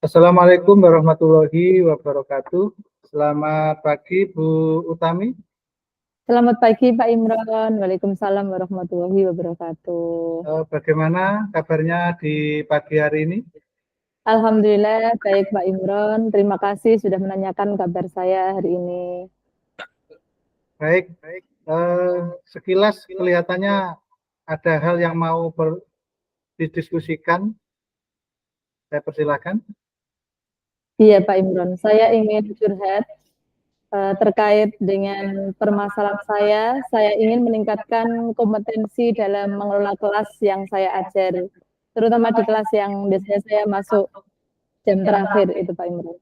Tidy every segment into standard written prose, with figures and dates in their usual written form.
Assalamualaikum warahmatullahi wabarakatuh. Selamat pagi, Bu Utami. Selamat pagi Pak Imron. Waalaikumsalam warahmatullahi wabarakatuh. Bagaimana kabarnya di pagi hari ini? Alhamdulillah baik Pak Imron. Terima kasih sudah menanyakan kabar saya hari ini. Baik, sekilas kelihatannya ada hal yang mau didiskusikan. Saya persilakan. Iya Pak Imron, saya ingin curhat terkait dengan permasalahan saya. Saya ingin meningkatkan kompetensi dalam mengelola kelas yang saya ajar, terutama di kelas yang biasanya saya masuk jam terakhir itu Pak Imron.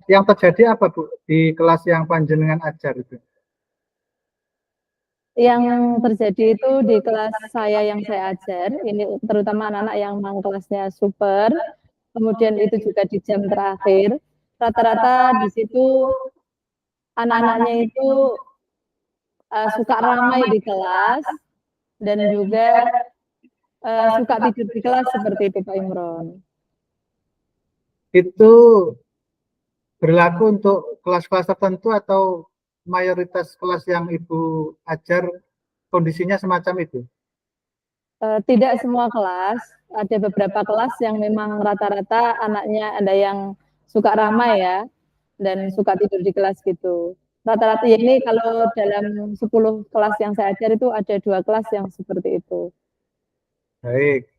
Yang terjadi apa, Bu, di kelas yang panjenengan ajar itu? Yang terjadi itu di kelas saya yang saya ajar, ini terutama anak-anak yang memang kelasnya super, kemudian itu juga di jam terakhir, rata-rata di situ anak-anaknya itu suka ramai di kelas dan juga suka tidur di kelas seperti itu Pak Imron. Itu berlaku untuk kelas-kelas tertentu atau mayoritas kelas yang Ibu ajar kondisinya semacam itu? Tidak semua kelas, ada beberapa kelas yang memang rata-rata anaknya ada yang suka ramai ya, dan suka tidur di kelas gitu. Rata-rata ya ini kalau dalam 10 kelas yang saya ajar itu ada 2 kelas yang seperti itu. Baik,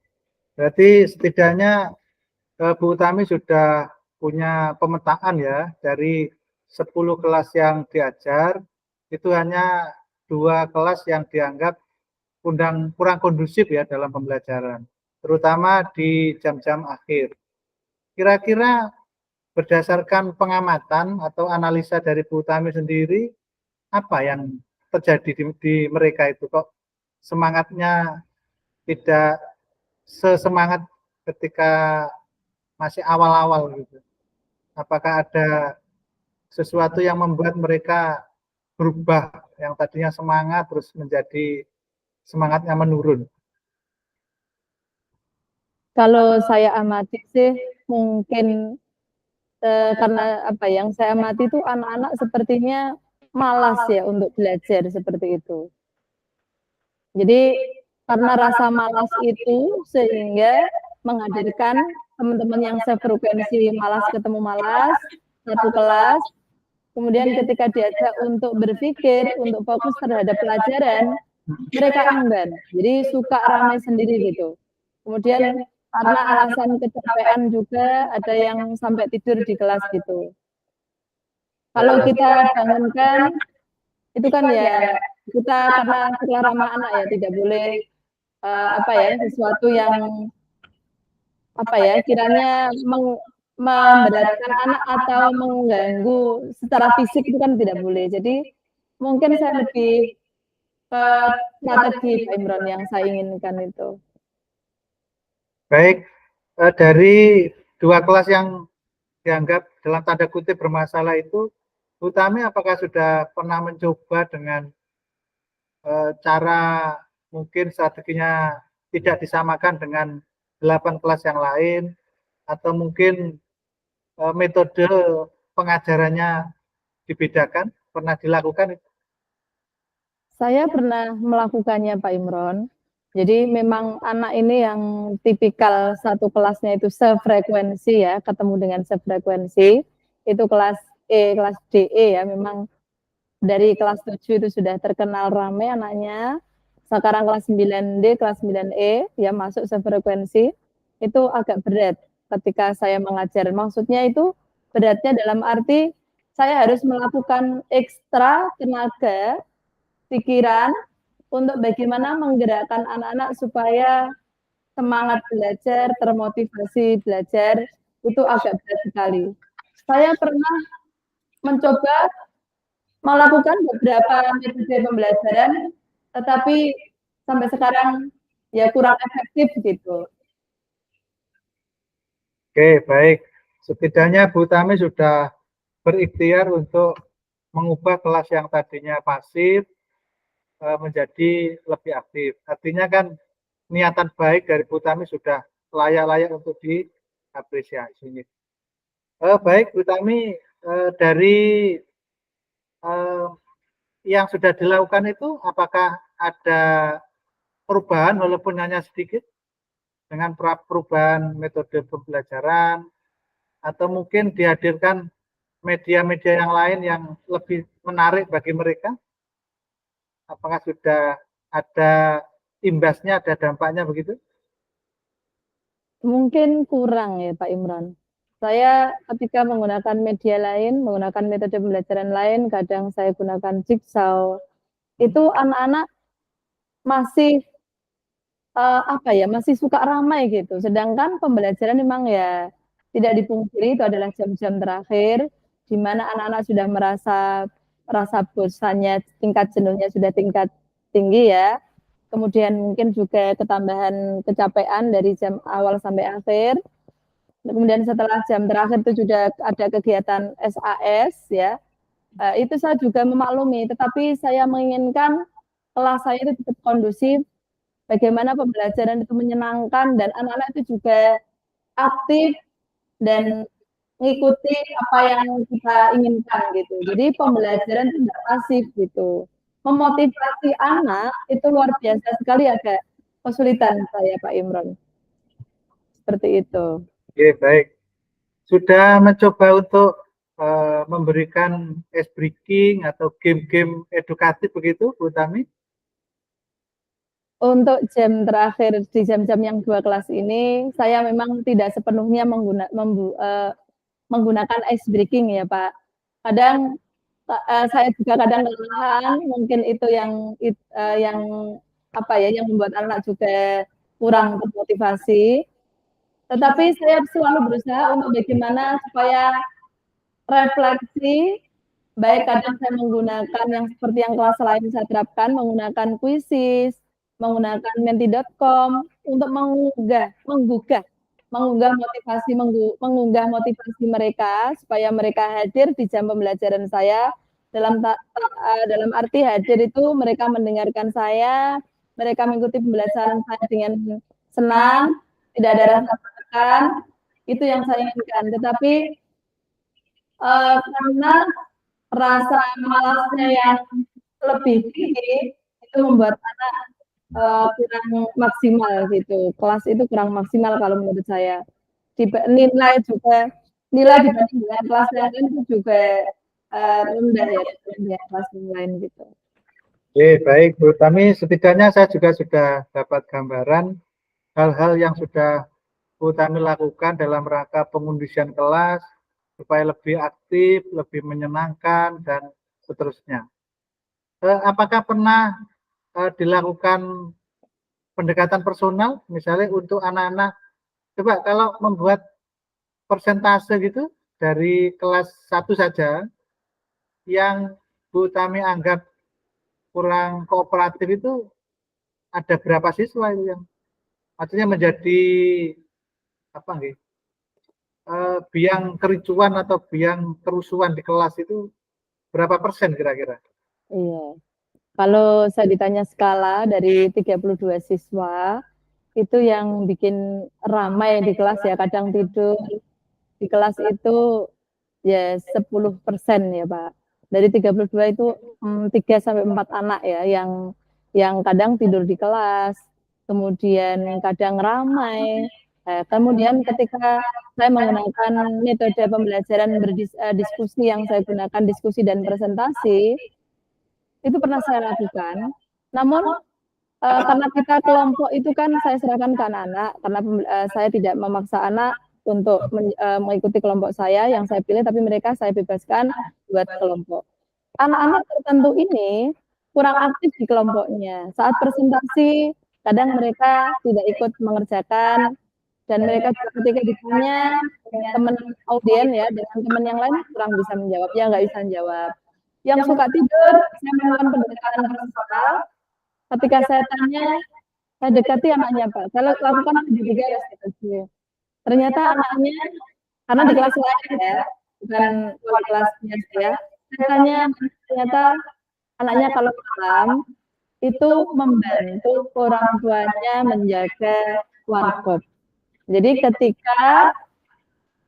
berarti setidaknya Bu Utami sudah punya pemetaan ya, dari 10 kelas yang diajar, itu hanya 2 kelas yang dianggap kurang kondusif ya dalam pembelajaran, terutama di jam-jam akhir. Kira-kira berdasarkan pengamatan atau analisa dari Bu Utami sendiri, apa yang terjadi di mereka itu kok semangatnya tidak sesemangat ketika masih awal-awal gitu? Apakah ada sesuatu yang membuat mereka berubah yang tadinya semangat terus menjadi semangatnya menurun? Kalau saya amati sih mungkin karena apa yang saya amati itu anak-anak sepertinya malas ya untuk belajar seperti itu. Jadi karena rasa malas itu sehingga menghadirkan teman-teman yang sefrekuensi malas ketemu malas satu kelas. Kemudian ketika diajak untuk berpikir, untuk fokus terhadap pelajaran, mereka enggan. Jadi suka ramai sendiri gitu. Kemudian karena alasan kecapean juga ada yang sampai tidur di kelas gitu. Kalau kita bangunkan itu kan ya kita karena sekolah ramah anak ya tidak boleh apa ya sesuatu yang apa ya kiranya memberatkan anak atau mengganggu secara fisik itu kan tidak boleh. Jadi mungkin saya lebih ke strategi Pak Imron yang saya inginkan itu. Baik, dari 2 kelas yang dianggap dalam tanda kutip bermasalah itu, Utami apakah sudah pernah mencoba dengan cara mungkin strateginya tidak disamakan dengan 8 kelas yang lain, atau mungkin metode pengajarannya dibedakan, pernah dilakukan? Saya pernah melakukannya Pak Imron. Jadi memang anak ini yang tipikal satu kelasnya itu sefrekuensi ya, ketemu dengan sefrekuensi. Itu kelas kelas DE ya, memang dari kelas 7 itu sudah terkenal ramai anaknya. Sekarang kelas 9D, kelas 9E ya masuk sefrekuensi. Itu agak berat ketika saya mengajar. Maksudnya itu beratnya dalam arti saya harus melakukan ekstra tenaga pikiran untuk bagaimana menggerakkan anak-anak supaya semangat belajar, termotivasi belajar, itu agak berat sekali. Saya pernah mencoba melakukan beberapa metode pembelajaran, tetapi sampai sekarang ya kurang efektif gitu. Oke, baik. Setidaknya Bu Tami sudah berikhtiar untuk mengubah kelas yang tadinya pasif menjadi lebih aktif. Artinya kan niatan baik dari Bu Tami sudah layak-layak untuk diapresiasi. Baik Bu Tami, dari yang sudah dilakukan itu apakah ada perubahan walaupun hanya sedikit dengan perubahan metode pembelajaran atau mungkin dihadirkan media-media yang lain yang lebih menarik bagi mereka? Apakah sudah ada imbasnya, ada dampaknya begitu? Mungkin kurang ya Pak Imran. Saya ketika menggunakan media lain, menggunakan metode pembelajaran lain, kadang saya gunakan jigsaw, itu anak-anak masih apa ya, masih suka ramai gitu. Sedangkan pembelajaran memang ya tidak dipungkiri itu adalah jam-jam terakhir di mana anak-anak sudah merasa bosannya, tingkat jenuhnya sudah tingkat tinggi ya. Kemudian mungkin juga ketambahan kecapean dari jam awal sampai akhir. Kemudian setelah jam terakhir itu sudah ada kegiatan SAS ya. Itu saya juga memaklumi, tetapi saya menginginkan kelas saya itu tetap kondusif, bagaimana pembelajaran itu menyenangkan dan anak-anak itu juga aktif dan mengikuti apa yang kita inginkan gitu. Jadi pembelajaran itu tidak pasif gitu. Memotivasi anak itu luar biasa sekali, agak kesulitan saya Pak Imron. Seperti itu. Oke, baik. Sudah mencoba untuk memberikan ice breaking atau game-game edukatif begitu, Bu Tami? Untuk jam terakhir di jam-jam yang 2 kelas ini, saya memang tidak sepenuhnya menggunakan ice breaking ya Pak. Kadang saya juga kadang kelelahan, mungkin itu yang apa ya, yang membuat anak juga kurang termotivasi. Tetapi saya selalu berusaha untuk bagaimana supaya refleksi, baik kadang saya menggunakan yang seperti yang kelas lain saya terapkan, menggunakan Quizizz, menggunakan menti.com untuk mengunggah motivasi mereka supaya mereka hadir di jam pembelajaran saya. Dalam arti hadir itu mereka mendengarkan saya, mereka mengikuti pembelajaran saya dengan senang, tidak ada rasa tekan, itu yang saya inginkan. Tetapi karena rasa malasnya yang lebih tinggi itu membuat anak kurang maksimal gitu. Kelas itu kurang maksimal kalau menurut saya. Nilai dibanding dengan kelas yang lain itu juga rendah ya dengan kelas yang lain gitu. Oke, baik Bu Tami, setidaknya saya juga sudah dapat gambaran hal-hal yang sudah Bu Tami lakukan dalam rangka pengundisian kelas supaya lebih aktif, lebih menyenangkan, dan seterusnya. Apakah pernah dilakukan pendekatan personal, misalnya untuk anak-anak, coba kalau membuat persentase gitu dari kelas 1 saja, yang Bu Tami anggap kurang kooperatif itu ada berapa siswa itu yang maksudnya menjadi apa nih, biang kericuan atau biang kerusuhan di kelas itu berapa persen kira-kira? Iya. Kalau saya ditanya skala dari 32 siswa, itu yang bikin ramai di kelas ya, kadang tidur di kelas itu ya 10% ya Pak. Dari 32 itu 3 sampai 4 anak ya yang kadang tidur di kelas, kemudian kadang ramai. Kemudian ketika saya menggunakan metode pembelajaran diskusi yang saya gunakan diskusi dan presentasi, itu pernah saya lakukan. Namun karena kita kelompok itu kan saya serahkan ke anak-anak, karena saya tidak memaksa anak untuk mengikuti kelompok saya yang saya pilih, tapi mereka saya bebaskan buat kelompok. Anak-anak tertentu ini kurang aktif di kelompoknya. Saat presentasi, kadang mereka tidak ikut mengerjakan, dan mereka juga ketika ditanya teman audien ya, dengan teman yang lain kurang bisa menjawab, ya nggak bisa menjawab. Yang suka tidur, saya melakukan pendekatan personal. Ketika saya tanya, saya dekati anaknya Pak. Saya lakukan juga ya. Ternyata anaknya, karena di kelas lain ya, bukan di kelasnya saya. Saya tanya, ternyata anaknya kalau malam itu membantu orang tuanya menjaga warkop. Jadi ketika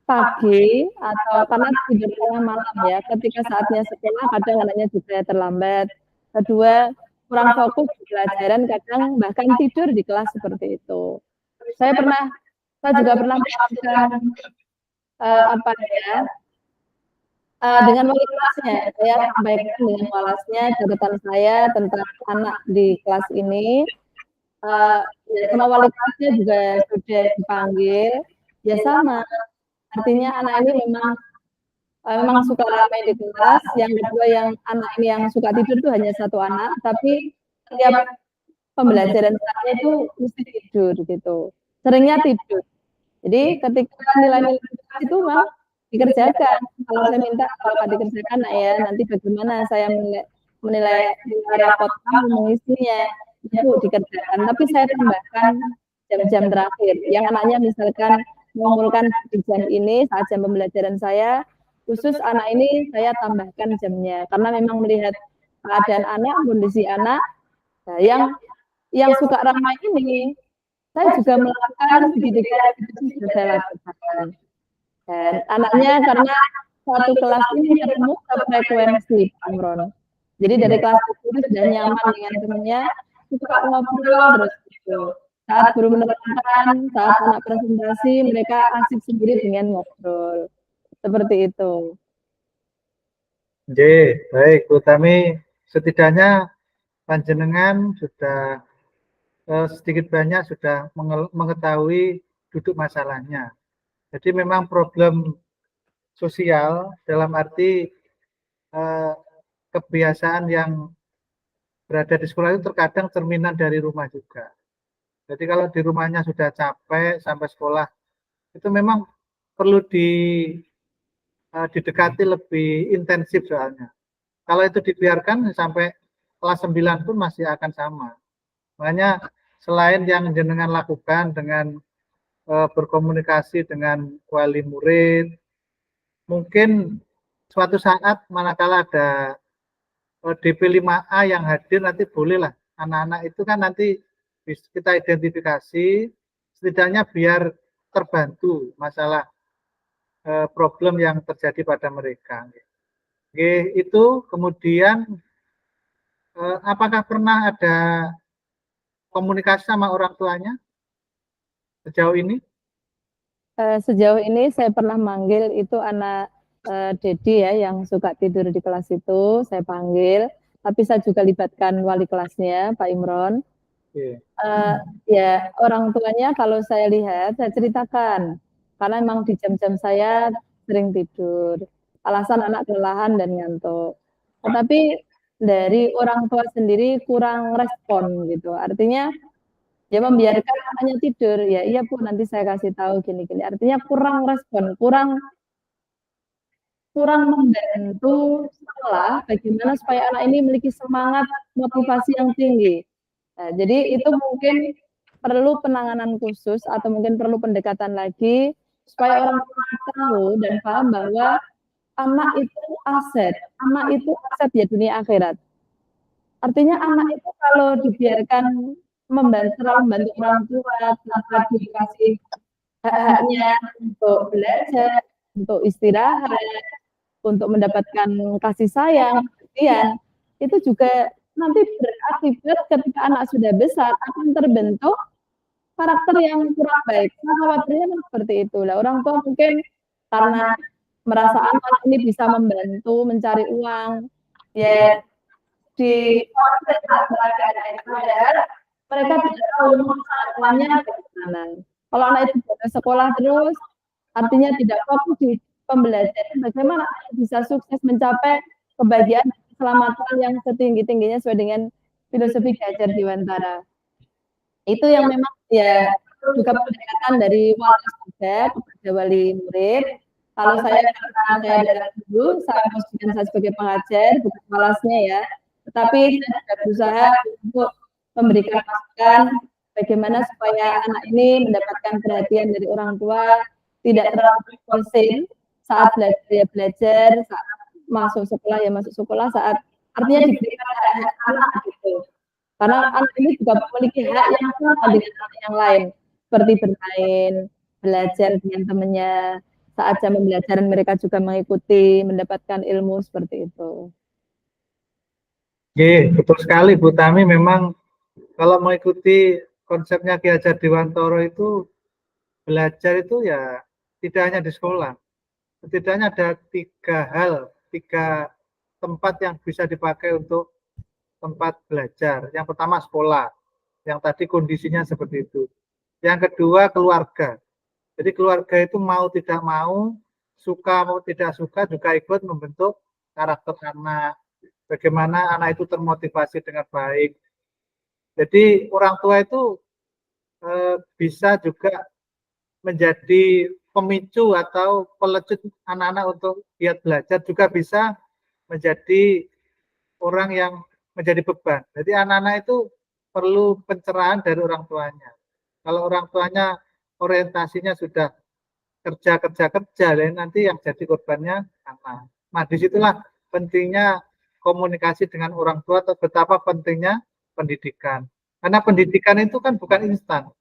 pagi atau karena tidur tengah malam ya, ketika saatnya sekolah kadang anaknya juga terlambat. Kedua, kurang fokus di pelajaran, kadang bahkan tidur di kelas seperti itu. Saya juga pernah melakukan apa ya, dengan wali kelasnya, saya sampaikan dengan walasnya catatan saya tentang anak di kelas ini. Ya, sama wali kelasnya juga sudah dipanggil, ya sama. Artinya anak ini memang suka ramai di kelas. Yang kedua yang anak ini yang suka tidur itu hanya satu anak, tapi setiap pembelajaran saya itu mesti tidur gitu. Seringnya tidur. Jadi ketika nilai-nilai itu memang dikerjakan. Kalau saya minta kalau nggak dikerjakan nak ya nanti bagaimana saya menilai rapot kamu mengisinya itu dikerjakan. Tapi saya tambahkan jam-jam terakhir. Yang anaknya misalkan mengumpulkan di jam ini saat jam pembelajaran saya, khusus anak ini saya tambahkan jamnya karena memang melihat keadaan anak, kondisi anak, nah, yang suka ramai ini saya juga melakukan segitiga itu sudah saya lakukan. Dan anaknya karena satu kelas ini ketemu frekuensi Imron. Jadi dari kelas itu sudah nyaman dengan temannya, suka ngobrol terus gitu. Saat guru menerangkan, saat anak presentasi, mereka asik sendiri dengan ngobrol. Seperti itu. Baik, Bu Tami, setidaknya panjenengan sudah sedikit banyak sudah mengetahui duduk masalahnya. Jadi memang problem sosial dalam arti kebiasaan yang berada di sekolah itu terkadang cerminan dari rumah juga. Jadi kalau di rumahnya sudah capek sampai sekolah, itu memang perlu didekati lebih intensif soalnya. Kalau itu dibiarkan sampai kelas 9 pun masih akan sama. Makanya selain yang jenengan lakukan dengan berkomunikasi dengan wali murid, mungkin suatu saat manakala ada DP 5A yang hadir nanti bolehlah anak-anak itu kan nanti kita identifikasi setidaknya biar terbantu masalah problem yang terjadi pada mereka. Oke, itu kemudian apakah pernah ada komunikasi sama orang tuanya sejauh ini? Sejauh ini saya pernah manggil itu anak Dedi ya yang suka tidur di kelas itu, saya panggil. Tapi saya juga libatkan wali kelasnya, Pak Imron. Ya orang tuanya kalau saya lihat, saya ceritakan. Karena memang di jam-jam saya sering tidur. Alasan anak kelelahan dan ngantuk. Tetapi dari orang tua sendiri kurang respon gitu. Artinya dia membiarkan anaknya tidur. Ya iya Bu, nanti saya kasih tahu gini-gini. Artinya kurang respon, kurang membantu sekolah bagaimana supaya anak ini memiliki semangat motivasi yang tinggi. Nah, jadi itu mungkin perlu penanganan khusus atau mungkin perlu pendekatan lagi supaya orang tua tahu dan paham bahwa anak itu aset ya dunia akhirat. Artinya anak itu kalau dibiarkan membantu orang tua tanpa dikasih hak-haknya untuk belajar, untuk istirahat, untuk mendapatkan kasih sayang, perhatian, itu juga nanti berakibat ketika anak sudah besar akan terbentuk karakter yang kurang baik. Nah, khawatirnya seperti itu. Lah, orang tua mungkin karena merasa anak ini bisa membantu mencari uang, ya di padahal mereka tidak tahu masalahnya bagaimana. Kalau anak itu sekolah terus, artinya tidak fokus di pembelajaran, bagaimana bisa sukses mencapai kebahagiaan dan keselamatan yang setinggi-tingginya sesuai dengan filosofi Gajar Dewantara. Itu yang memang ya juga pendekatan dari wali juga kepada wali murid. Kalau saya dari dulu, saya posisikan saya sebagai pengajar, bukan walasnya ya. Tetapi saya sudah berusaha untuk memberikan masukan bagaimana supaya anak ini mendapatkan perhatian dari orang tua, tidak terlalu konsen saat belajar, saat masuk sekolah, saat artinya diberikan anak gitu. Karena anak ini juga memiliki hak yang sama dengan anak yang lain, seperti bermain, belajar dengan temannya, saat jam pembelajaran mereka juga mengikuti, mendapatkan ilmu seperti itu. Oke, betul sekali Bu Tami. Memang kalau mengikuti konsepnya Ki Hajar Dewantoro itu belajar itu ya tidak hanya di sekolah. Setidaknya ada 3 tempat yang bisa dipakai untuk tempat belajar. Yang pertama sekolah, yang tadi kondisinya seperti itu. Yang kedua keluarga. Jadi keluarga itu mau tidak mau, suka mau tidak suka juga ikut membentuk karakter anak. Bagaimana anak itu termotivasi dengan baik. Jadi orang tua itu bisa juga menjadi pemicu atau pelecut anak-anak untuk giat belajar, juga bisa menjadi orang yang menjadi beban. Jadi anak-anak itu perlu pencerahan dari orang tuanya. Kalau orang tuanya orientasinya sudah kerja, nanti yang jadi korbannya anak. Nah, disitulah pentingnya komunikasi dengan orang tua, atau betapa pentingnya pendidikan. Karena pendidikan itu kan bukan instan.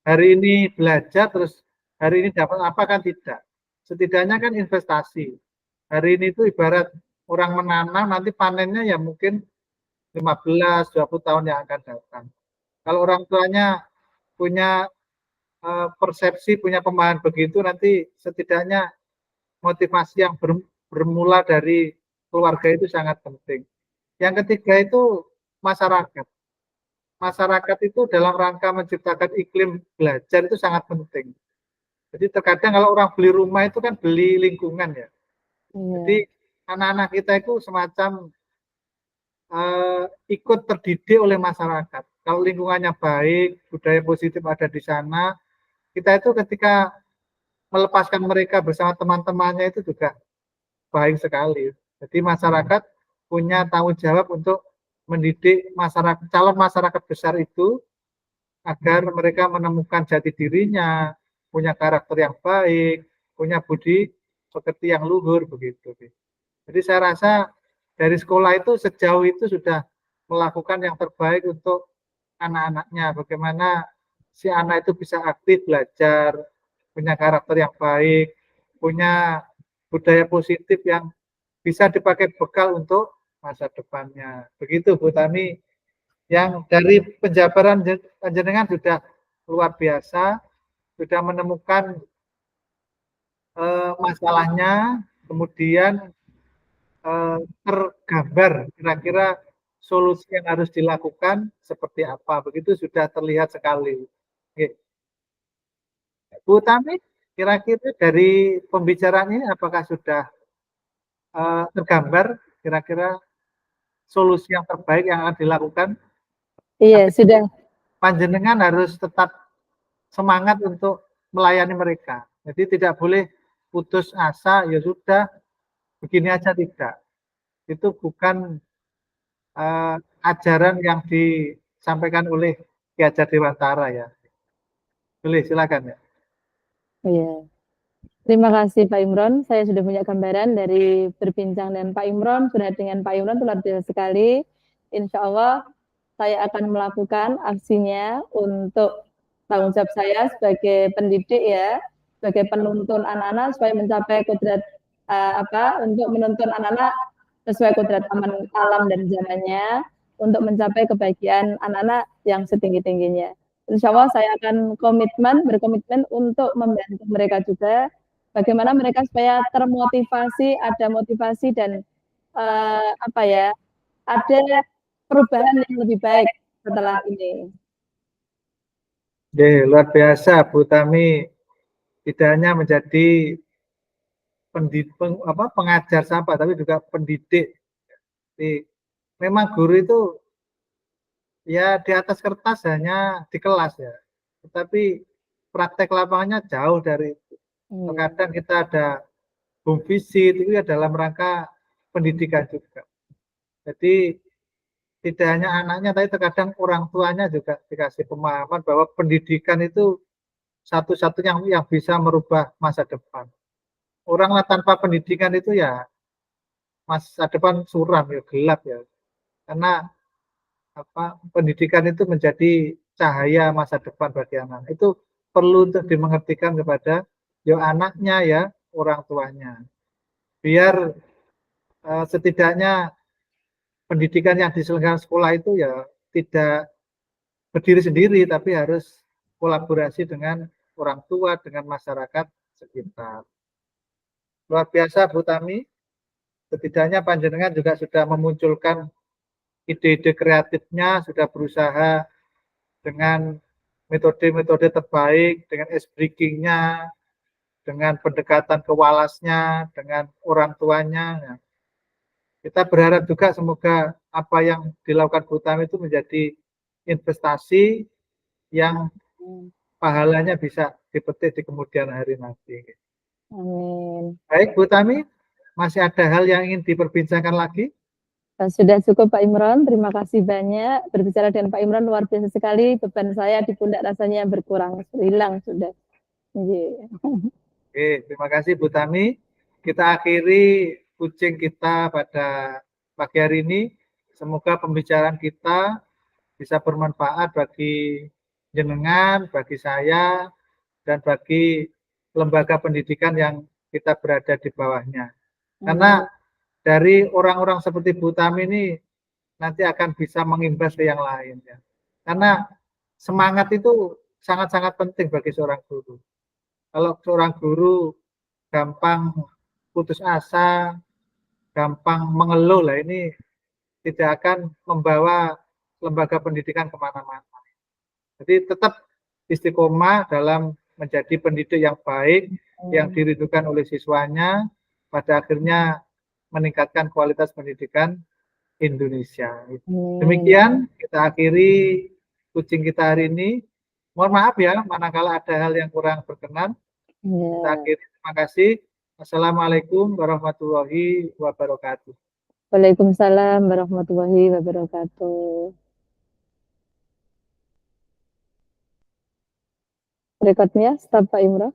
Hari ini belajar, terus hari ini dapat apa, kan tidak. Setidaknya kan investasi. Hari ini itu ibarat orang menanam, nanti panennya ya mungkin 15-20 tahun yang akan datang. Kalau orang tuanya punya persepsi, punya pemahaman begitu, nanti setidaknya motivasi yang bermula dari keluarga itu sangat penting. Yang ketiga itu masyarakat. Masyarakat itu dalam rangka menciptakan iklim belajar itu sangat penting. Jadi terkadang kalau orang beli rumah itu kan beli lingkungan ya. Jadi anak-anak kita itu semacam ikut terdidik oleh masyarakat. Kalau lingkungannya baik, budaya positif ada di sana, kita itu ketika melepaskan mereka bersama teman-temannya itu juga baik sekali. Jadi masyarakat punya tanggung jawab untuk mendidik masyarakat, calon masyarakat besar itu agar mereka menemukan jati dirinya, punya karakter yang baik, punya budi pekerti yang luhur begitu. Jadi saya rasa dari sekolah itu sejauh itu sudah melakukan yang terbaik untuk anak-anaknya. Bagaimana si anak itu bisa aktif belajar, punya karakter yang baik, punya budaya positif yang bisa dipakai bekal untuk masa depannya. Begitu Bu Tami, yang dari penjabaran jenengan sudah luar biasa, sudah menemukan masalahnya, kemudian tergambar kira-kira solusi yang harus dilakukan seperti apa. Begitu sudah terlihat sekali. Oke. Bu Tami, kira-kira dari pembicaraan ini apakah sudah tergambar kira-kira solusi yang terbaik yang akan dilakukan? Iya, sudah. Panjenengan harus tetap semangat untuk melayani mereka. Jadi tidak boleh putus asa, ya sudah begini aja, tidak. Itu bukan ajaran yang disampaikan oleh Ki Hajar Dewantara ya. Boleh, silakan ya. Iya. Terima kasih Pak Imron. Saya sudah punya gambaran dari berbincang dengan Pak Imron, sudah dengan Pak Imron luar biasa sekali. Insya Allah saya akan melakukan aksinya untuk tanggung jawab saya sebagai pendidik ya, sebagai penuntun anak-anak supaya mencapai kodrat untuk menuntun anak-anak sesuai kodrat alam dan zamannya untuk mencapai kebahagiaan anak-anak yang setinggi-tingginya. Insya Allah saya akan berkomitmen untuk membantu mereka juga, bagaimana mereka supaya termotivasi, ada motivasi dan ada perubahan yang lebih baik setelah ini. Luar biasa Bu Tami, tidak hanya menjadi pengajar sampah, tapi juga pendidik. Jadi, memang guru itu ya di atas kertas hanya di kelas ya, tetapi praktek lapangannya jauh dari itu. Terkadang kita ada home visit itu ya dalam rangka pendidikan juga. Jadi tidak hanya anaknya, tapi terkadang orang tuanya juga dikasih pemahaman bahwa pendidikan itu satu-satunya yang bisa merubah masa depan. Orang tanpa pendidikan itu ya masa depan suram ya, gelap ya. Karena pendidikan itu menjadi cahaya masa depan bagi anak. Itu perlu untuk dimengertikan kepada anaknya ya, orang tuanya. Biar setidaknya pendidikan yang diselenggarakan sekolah itu ya tidak berdiri sendiri, tapi harus kolaborasi dengan orang tua, dengan masyarakat sekitar. Luar biasa Bu Tami, setidaknya panjenengan juga sudah memunculkan ide-ide kreatifnya, sudah berusaha dengan metode-metode terbaik, dengan ice breaking-nya, dengan pendekatan kewalasnya, dengan orang tuanya. Kita berharap juga semoga apa yang dilakukan Bu Tami itu menjadi investasi yang pahalanya bisa dipetik di kemudian hari nanti. Amin. Baik Bu Tami, masih ada hal yang ingin diperbincangkan lagi? Sudah cukup Pak Imron, terima kasih banyak. Berbicara dengan Pak Imron luar biasa sekali, beban saya di pundak rasanya berkurang, hilang sudah. Yeah. Oke, terima kasih Bu Tami. Kita akhiri kucing kita pada pagi hari ini. Semoga pembicaraan kita bisa bermanfaat bagi jenengan, bagi saya, dan bagi lembaga pendidikan yang kita berada di bawahnya. Karena dari orang-orang seperti Bu Tami ini nanti akan bisa mengimbas ke yang lain. Ya. Karena semangat itu sangat-sangat penting bagi seorang guru. Kalau seorang guru gampang putus asa, gampang mengeluh lah, ini tidak akan membawa lembaga pendidikan kemana-mana. Jadi tetap istiqomah dalam menjadi pendidik yang baik, yang dirindukan oleh siswanya, pada akhirnya meningkatkan kualitas pendidikan Indonesia. Demikian kita akhiri kucing kita hari ini. Mohon maaf ya, manakala ada hal yang kurang berkenan. Kita akhiri, terima kasih. Assalamualaikum warahmatullahi wabarakatuh. Waalaikumsalam warahmatullahi wabarakatuh. Rekodnya stop Pak Imron.